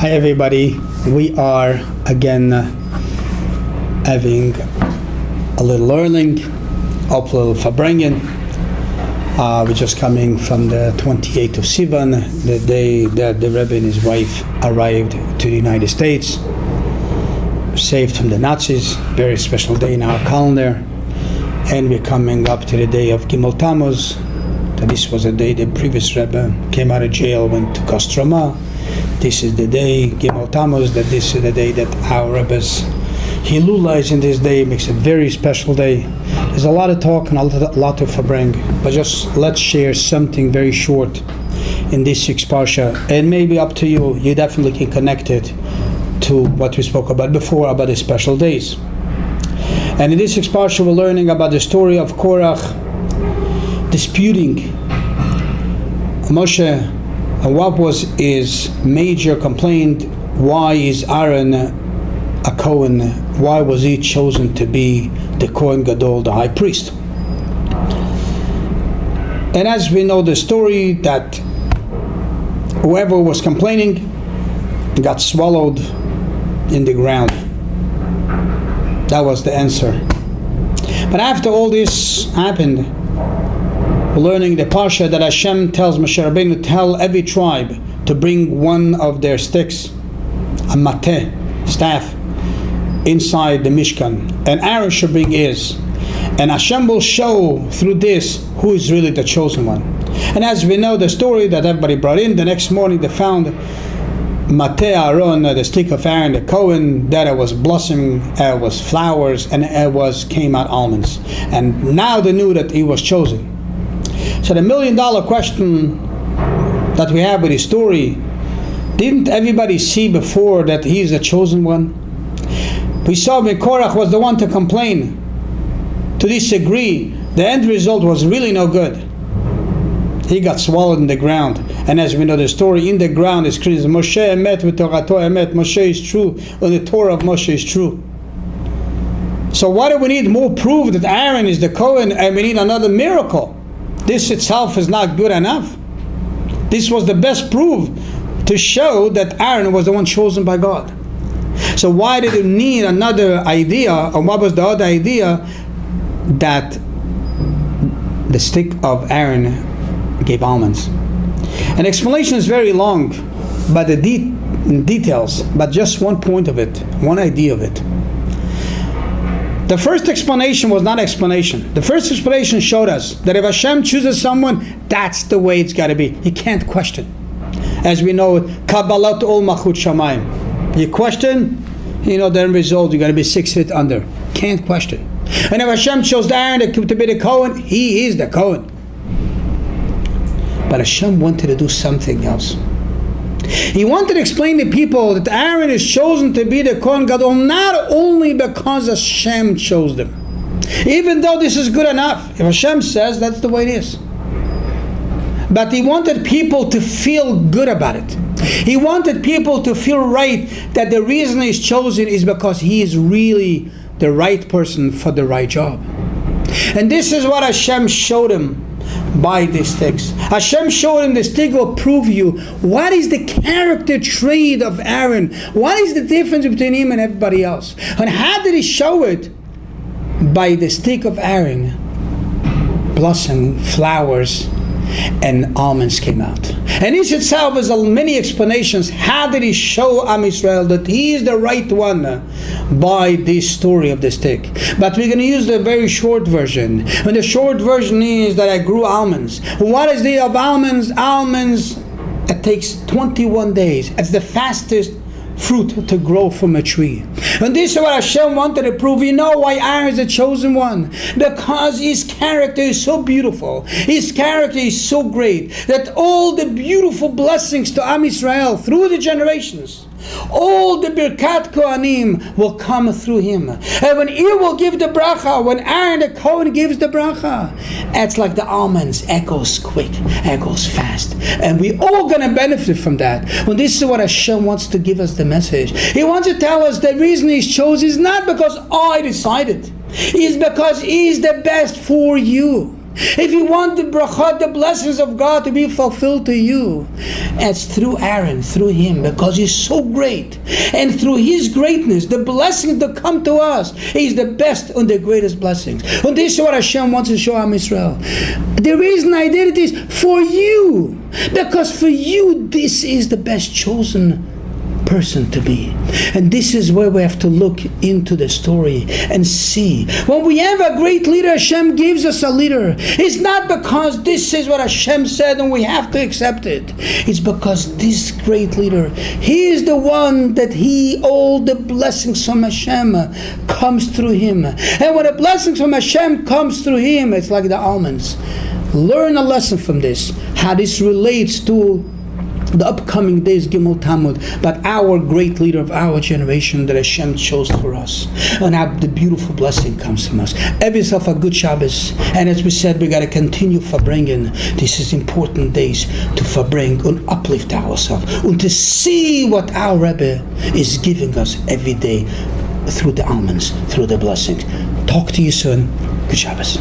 Hi everybody, we are again having a little learning, a little Farbrengen. We're just coming from the 28th of Sivan, the day that the Rebbe and his wife arrived to the United States, saved from the Nazis, very special day in our calendar. And we're coming up to the day of Gimel Tammuz, that this was the day the previous Rebbe came out of jail, went to Kostroma. This is the day, Gimel Tammuz, that this is the day that our Rebbe's Hilula is in this day, makes a very special day. There's a lot of talk and a lot to verbring, but just let's share something very short in this week's Parsha, and maybe up to you, you definitely can connect it to what we spoke about before, about the special days. And in this week's Parsha, we're learning about the story of Korach disputing Moshe. And what was his major complaint? Why is Aaron a Kohen? Why was he chosen to be the Kohen Gadol, the high priest? And as we know the story, that whoever was complaining got swallowed in the ground. That was the answer. But after all this happened, learning the Parsha that Hashem tells Moshe Rabbeinu, tell every tribe to bring one of their sticks, a mateh, staff, inside the Mishkan, and Aaron should bring his. And Hashem will show through this who is really the chosen one. And as we know the story that everybody brought in, the next morning they found mateh Aaron, the stick of Aaron, the Kohen, that it was blossoming, it was flowers, and it came out almonds. And now they knew that he was chosen. So the $1 million question that we have with his story, didn't everybody see before that he is the chosen one? We saw when Korach was the one to complain, to disagree. The end result was really no good. He got swallowed in the ground. And as we know the story, in the ground is Moshe emet with Torah emet. Moshe is true, or the Torah of Moshe is true. So why do we need more proof that Aaron is the Kohen, and we need another miracle? This itself is not good enough. This was the best proof to show that Aaron was the one chosen by God. So why did it need another idea? Or what was the other idea? That the stick of Aaron gave almonds. An explanation is very long, but the details, but just one point of it, one idea of it. The first explanation was not explanation. The first explanation showed us that if Hashem chooses someone, that's the way it's got to be. You can't question. As we know, Kabbalat ol Machut Shamayim. You question, the end result, you're going to be 6 feet under. Can't question. And if Hashem chose Aaron to be the Kohen, he is the Kohen. But Hashem wanted to do something else. He wanted to explain to people that Aaron is chosen to be the Kohen Gadol not only because Hashem chose them. Even though this is good enough. If Hashem says, that's the way it is. But he wanted people to feel good about it. He wanted people to feel right, that the reason he's chosen is because he is really the right person for the right job. And this is what Hashem showed him by these sticks. Hashem showed him the stick will prove you what is the character trait of Aaron. What is the difference between him and everybody else? And how did he show it? By the stick of Aaron, blossoming, flowers, and almonds came out. And this itself is many explanations. How did he show Am Yisrael that he is the right one? By this story of the stick. But we're going to use the very short version. And the short version is that I grew almonds. What is the of almonds? Almonds, it takes 21 days. It's the fastest fruit to grow from a tree. And this is what Hashem wanted to prove. You know why Aaron is the chosen one? Because his character is so beautiful. His character is so great that all the beautiful blessings to Am Yisrael through the generations, all the Birkat Kohanim will come through him. And when he will give the bracha, when Aaron the Kohen gives the bracha, it's like the almonds, it goes quick, it goes fast. And we all going to benefit from that. Well, this is what Hashem wants to give us the message. He wants to tell us the reason he's chosen is not because I decided. It's because he's the best for you. If you want the brachot, the blessings of God to be fulfilled to you, it's through Aaron, through him, because he's so great. And through his greatness, the blessings that come to us, he's the best and the greatest blessings. And this is what Hashem wants to show Am Israel. The reason I did it is for you. Because for you, this is the best chosen person to be. And this is where we have to look into the story and see. When we have a great leader, Hashem gives us a leader. It's not because this is what Hashem said and we have to accept it. It's because this great leader, he is the one that all the blessings from Hashem comes through him. And when the blessings from Hashem comes through him, it's like the almonds. Learn a lesson from this, how this relates to the upcoming days, Gimel Tammuz, but our great leader of our generation that Hashem chose for us, and how the beautiful blessing comes from us. Have yourself a good Shabbos, and as we said, we got to continue bringing. This is important days to bring and uplift ourselves, and to see what our Rebbe is giving us every day through the almonds, through the blessings. Talk to you soon. Good Shabbos.